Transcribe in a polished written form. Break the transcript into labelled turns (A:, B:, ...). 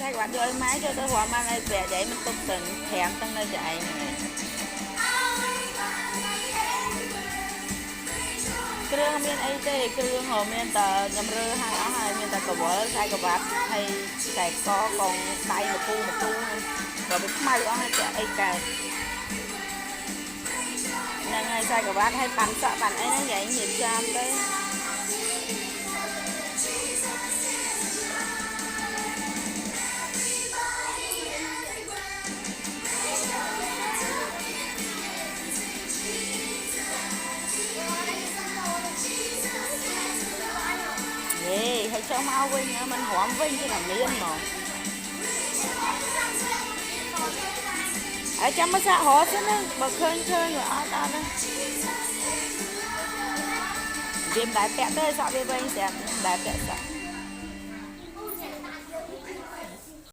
A: sai các bạn đưa máy cho tôi hòa mang này vẻ vậy mình tục tình thèm tăng nơi chạy nàyเครื่องមានអីទេគ្រឿងហៅមានតែខ្ញុំរើឲ្យអស់ហើយមានតែកវលខ្សែក្រវ៉ាត់ហើយខ្សែកកកងដៃមកពូបើវាខ្មៅអស់ហើយតែអីកើតហ្នឹងហើយខ្សែក្រវ៉ាត់ហើយប៉ាន់សក់ប៉ាន់អីហ្នឹងយ៉ាងញៀនចាំទៅให้cho mauវិញมันหอมវិញchứ là miên mà ở trong nó xã hội chứ nó bật khơi rồi ở đó viêm đại tẹt tới sợ viêm bên sẽ đại tẹt sợ